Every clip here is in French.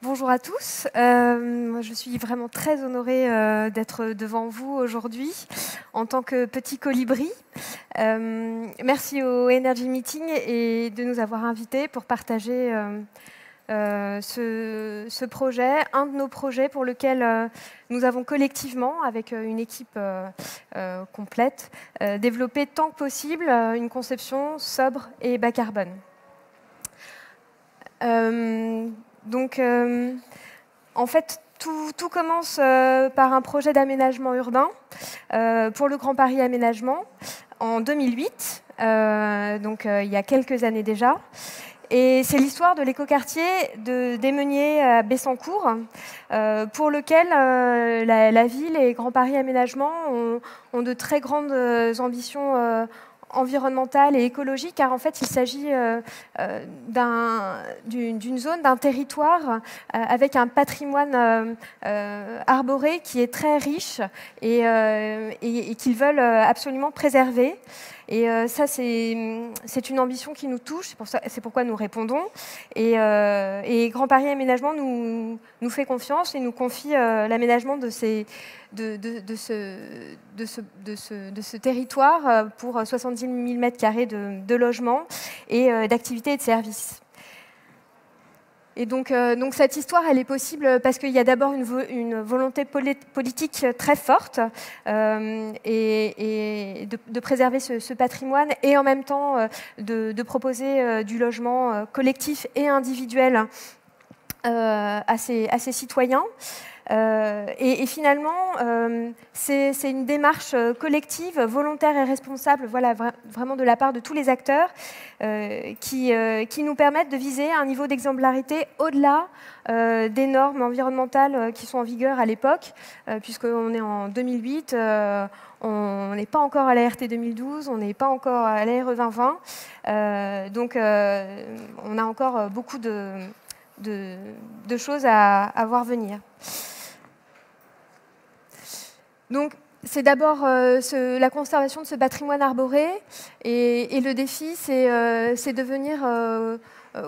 Bonjour à tous. Je suis vraiment très honorée d'être devant vous aujourd'hui en tant que petit colibri. Merci au Energy Meeting et de nous avoir invités pour partager ce projet, un de nos projets pour lequel nous avons collectivement, avec une équipe complète, développé tant que possible une conception sobre et bas carbone. En fait, tout commence par un projet d'aménagement urbain pour le Grand Paris Aménagement en 2008, il y a quelques années déjà. Et c'est l'histoire de l'écoquartier des Meuniers à Bessancourt, pour lequel la ville et Grand Paris Aménagement ont de très grandes ambitions environnementale et écologique, car en fait il s'agit d'une zone, d'un territoire avec un patrimoine arboré qui est très riche et qu'ils veulent absolument préserver. Et ça, c'est une ambition qui nous touche, c'est pourquoi nous répondons. Et Grand Paris Aménagement nous fait confiance et nous confie l'aménagement de ce territoire pour 70 000 m² de logements et d'activités et de services. Et donc cette histoire, elle est possible parce qu'il y a d'abord une volonté politique très forte et de préserver ce patrimoine et en même temps de proposer du logement collectif et individuel à ses citoyens. Et finalement, c'est une démarche collective, volontaire et responsable, voilà, vraiment de la part de tous les acteurs, qui nous permettent de viser un niveau d'exemplarité au-delà des normes environnementales qui sont en vigueur à l'époque, puisqu'on est en 2008, on n'est pas encore à la RT 2012, on n'est pas encore à la RE 2020, on a encore beaucoup de choses à voir venir. Donc, c'est d'abord la conservation de ce patrimoine arboré, et le défi, c'est de venir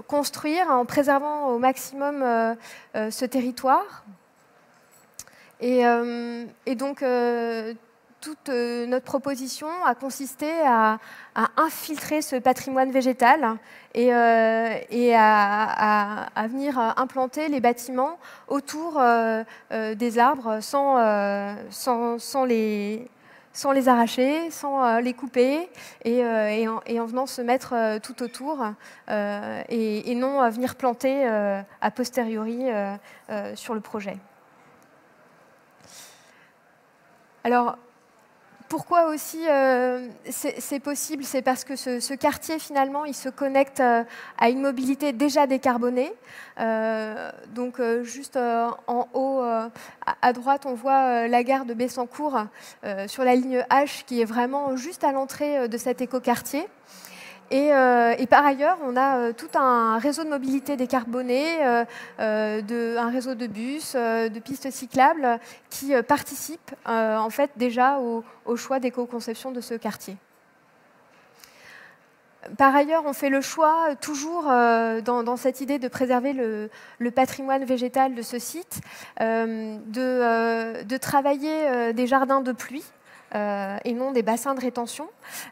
construire en préservant au maximum ce territoire. Et donc, toute notre proposition a consisté à infiltrer ce patrimoine végétal et à venir implanter les bâtiments autour des arbres sans les arracher, sans les couper, et en venant se mettre tout autour et non venir planter a posteriori sur le projet. Alors, pourquoi aussi c'est possible? C'est parce que ce quartier, finalement, il se connecte à une mobilité déjà décarbonée. Juste en haut, à droite, on voit la gare de Bessancourt sur la ligne H, qui est vraiment juste à l'entrée de cet écoquartier. Et par ailleurs, on a tout un réseau de mobilité décarbonée, un réseau de bus, de pistes cyclables qui participent en fait déjà au choix d'éco-conception de ce quartier. Par ailleurs, on fait le choix, toujours dans cette idée de préserver le patrimoine végétal de ce site, de travailler des jardins de pluie, et non des bassins de rétention.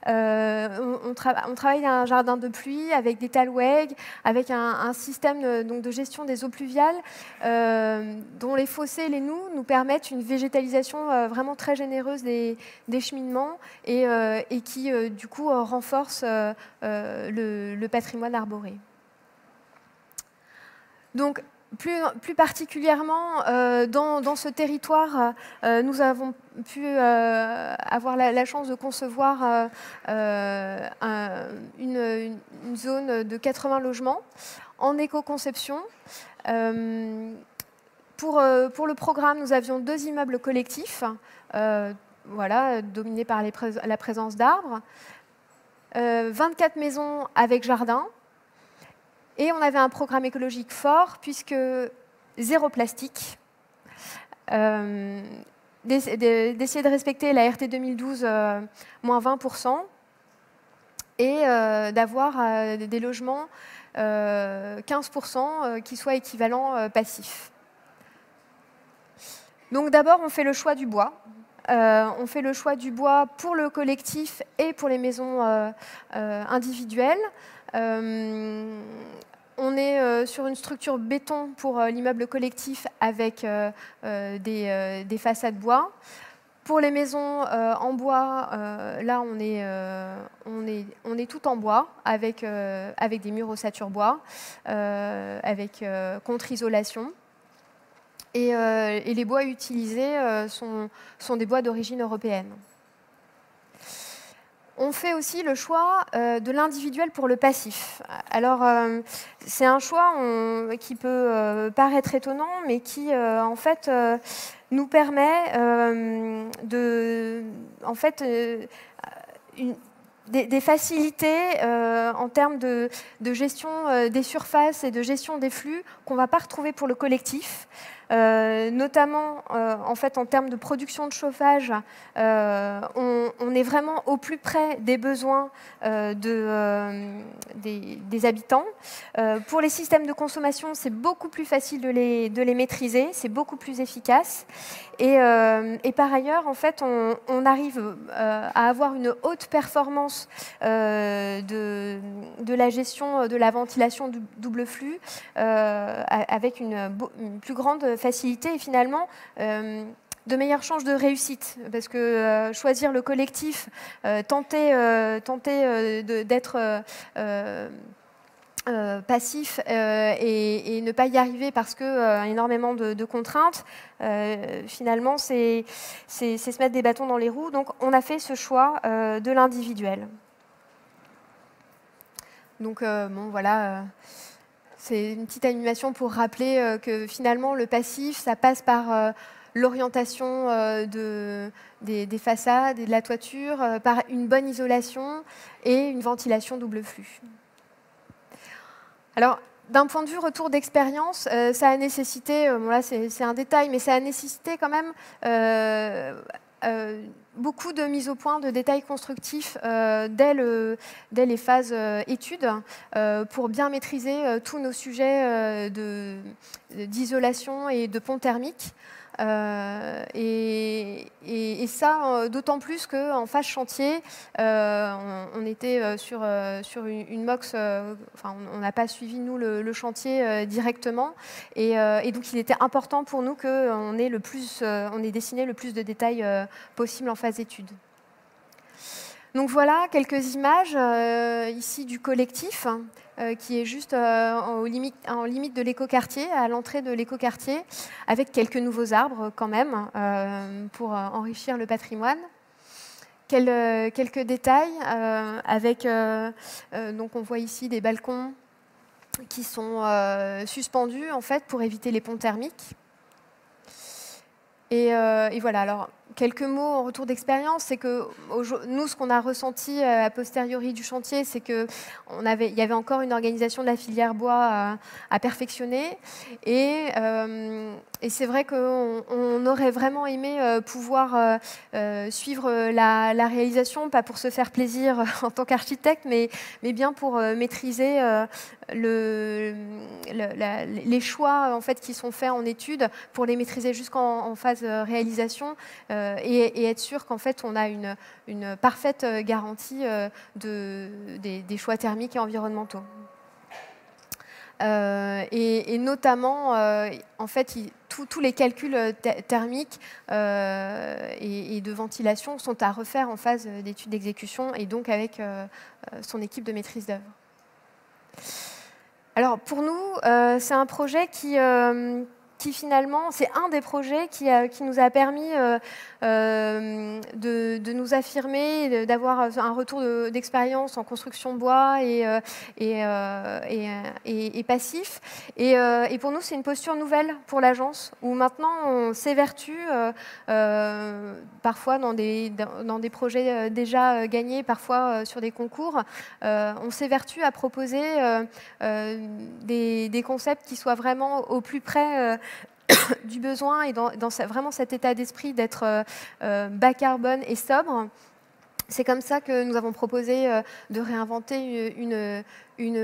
On travaille un jardin de pluie avec des talwegs, avec un système de gestion des eaux pluviales dont les fossés et les nous permettent une végétalisation vraiment très généreuse des cheminements et qui, du coup, renforce le patrimoine arboré. Donc, plus particulièrement, dans ce territoire, nous avons pu avoir la chance de concevoir une zone de 80 logements en éco-conception. Pour le programme, nous avions 2 immeubles collectifs, dominés par la présence d'arbres, 24 maisons avec jardin. Et on avait un programme écologique fort, puisque 0 plastique, d'essayer de respecter la RT 2012, moins 20%, et d'avoir des logements 15% qui soit équivalent passif. Donc d'abord, on fait le choix du bois. On fait le choix du bois pour le collectif et pour les maisons individuelles. On est sur une structure béton pour l'immeuble collectif avec des façades bois. Pour les maisons en bois, là, on est tout en bois avec des murs ossature bois, avec contre-isolation. Et les bois utilisés sont des bois d'origine européenne. On fait aussi le choix de l'individuel pour le passif. Alors, c'est un choix qui peut paraître étonnant, mais qui, en fait, nous permet des facilités en termes de gestion des surfaces et de gestion des flux qu'on ne va pas retrouver pour le collectif. Notamment en fait en termes de production de chauffage, on est vraiment au plus près des besoins des habitants. Pour les systèmes de consommation, c'est beaucoup plus facile de les maîtriser, c'est beaucoup plus efficace. Et par ailleurs, en fait, on arrive à avoir une haute performance de la gestion de la ventilation double flux avec une plus grande facilité et finalement de meilleures chances de réussite. Parce que choisir le collectif, tenter d'être passif et ne pas y arriver parce que énormément de contraintes, finalement, c'est se mettre des bâtons dans les roues. Donc, on a fait ce choix de l'individuel. Donc, bon, voilà. C'est une petite animation pour rappeler que finalement, le passif, ça passe par l'orientation des façades et de la toiture, par une bonne isolation et une ventilation double flux. Alors, d'un point de vue retour d'expérience, ça a nécessité, bon là c'est un détail, mais ça a nécessité quand même beaucoup de mise au point de détails constructifs dès les phases études pour bien maîtriser tous nos sujets d'isolation et de pont thermique. Et ça, d'autant plus qu'en phase chantier, on était sur une MOX, enfin, on n'a pas suivi, nous, le chantier directement. Et donc, il était important pour nous qu'on ait dessiné le plus de détails possible en phase étude. Donc voilà quelques images ici du collectif qui est juste en limite de l'écoquartier, à l'entrée de l'écoquartier, avec quelques nouveaux arbres quand même pour enrichir le patrimoine. Quelques détails avec, donc on voit ici des balcons qui sont suspendus en fait pour éviter les ponts thermiques. Et voilà, alors quelques mots en retour d'expérience, c'est que nous, ce qu'on a ressenti a posteriori du chantier, c'est qu'il y avait encore une organisation de la filière bois à perfectionner. Et c'est vrai qu'on aurait vraiment aimé pouvoir suivre la réalisation, pas pour se faire plaisir en tant qu'architecte, mais bien pour maîtriser les choix en fait, qui sont faits en études, pour les maîtriser jusqu'en phase réalisation et être sûr qu'en fait on a une parfaite garantie des choix thermiques et environnementaux. Et notamment, en fait, tous les calculs thermiques et de ventilation sont à refaire en phase d'étude d'exécution et donc avec son équipe de maîtrise d'œuvre. Alors pour nous, c'est un projet qui finalement, c'est un des projets qui nous a permis de nous affirmer, d'avoir un retour d'expérience en construction bois et passif. Et pour nous, c'est une posture nouvelle pour l'agence, où maintenant on s'évertue, parfois dans des projets déjà gagnés, parfois sur des concours, on s'évertue à proposer des concepts qui soient vraiment au plus près du besoin et dans vraiment cet état d'esprit d'être bas carbone et sobre. C'est comme ça que nous avons proposé de réinventer une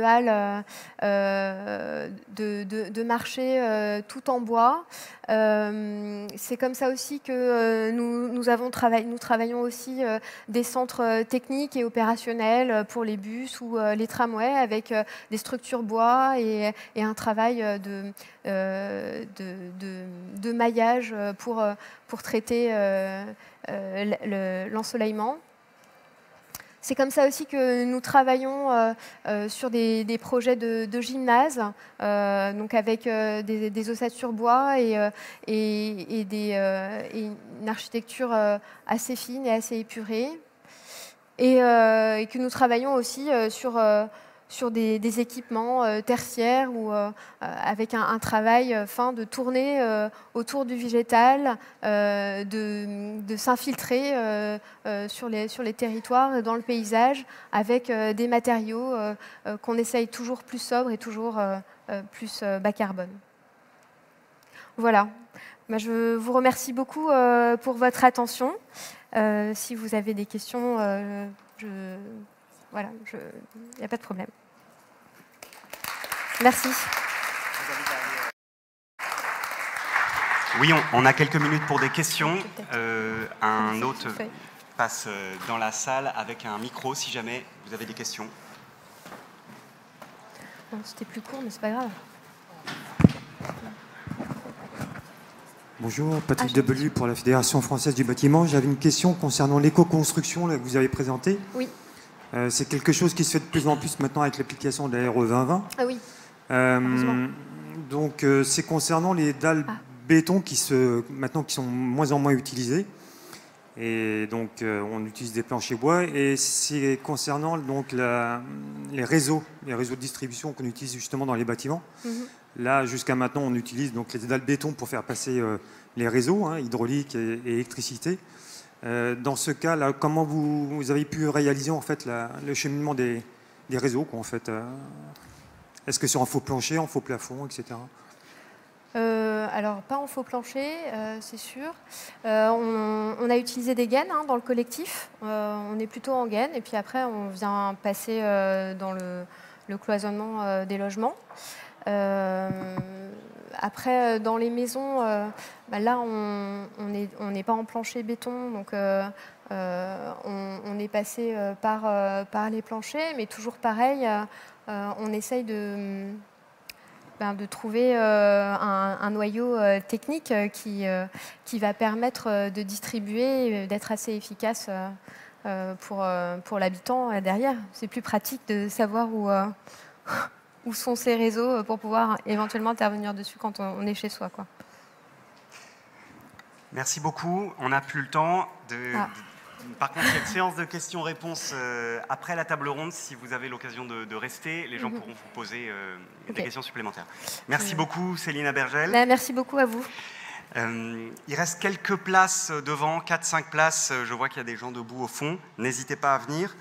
halle de marché tout en bois. C'est comme ça aussi que nous travaillons aussi des centres techniques et opérationnels pour les bus ou les tramways avec des structures bois et un travail de maillage pour traiter l'ensoleillement. C'est comme ça aussi que nous travaillons sur des projets de gymnase, donc avec des ossatures bois et une architecture assez fine et assez épurée. Et que nous travaillons aussi sur des équipements tertiaires ou avec un travail fin de tourner autour du végétal, de s'infiltrer sur les territoires et dans le paysage avec des matériaux qu'on essaye toujours plus sobres et toujours plus bas carbone. Voilà. Je vous remercie beaucoup pour votre attention. Si vous avez des questions, voilà, il n'y a pas de problème. Merci. Oui, on a quelques minutes pour des questions. Un autre passe dans la salle avec un micro si jamais vous avez des questions. Bon, c'était plus court, mais c'est pas grave. Bonjour, Patrick Debelu pour la Fédération française du bâtiment. J'avais une question concernant l'éco-construction que vous avez présentée. Oui. C'est quelque chose qui se fait de plus en plus maintenant avec l'application de la RE 2020. Ah oui. Donc, c'est concernant les dalles béton qui sont moins en moins utilisées. Et donc, on utilise des planchers bois. Et c'est concernant donc, les réseaux de distribution qu'on utilise justement dans les bâtiments. Là, jusqu'à maintenant, on utilise donc les dalles béton pour faire passer les réseaux, hydraulique et électricité. Dans ce cas-là, comment vous avez pu réaliser en fait le cheminement des réseaux en fait, est-ce que c'est en faux plancher, en faux plafond, etc. Alors, pas en faux plancher, c'est sûr. On a utilisé des gaines dans le collectif. On est plutôt en gaine. Et puis après, on vient passer dans le cloisonnement des logements. Après, dans les maisons, là, on n'est pas en plancher béton, donc on est passé par les planchers, mais toujours pareil, on essaye de trouver un noyau technique qui va permettre de distribuer, d'être assez efficace pour l'habitant derrière. C'est plus pratique de savoir où sont ces réseaux pour pouvoir éventuellement intervenir dessus quand on est chez soi, quoi. Merci beaucoup. On n'a plus le temps. Par contre, il y a une séance de questions-réponses après la table ronde. Si vous avez l'occasion de rester, les gens pourront vous poser des questions supplémentaires. Merci beaucoup, Céline Abergel. Merci beaucoup à vous. Il reste quelques places devant, 4-5 places. Je vois qu'il y a des gens debout au fond. N'hésitez pas à venir.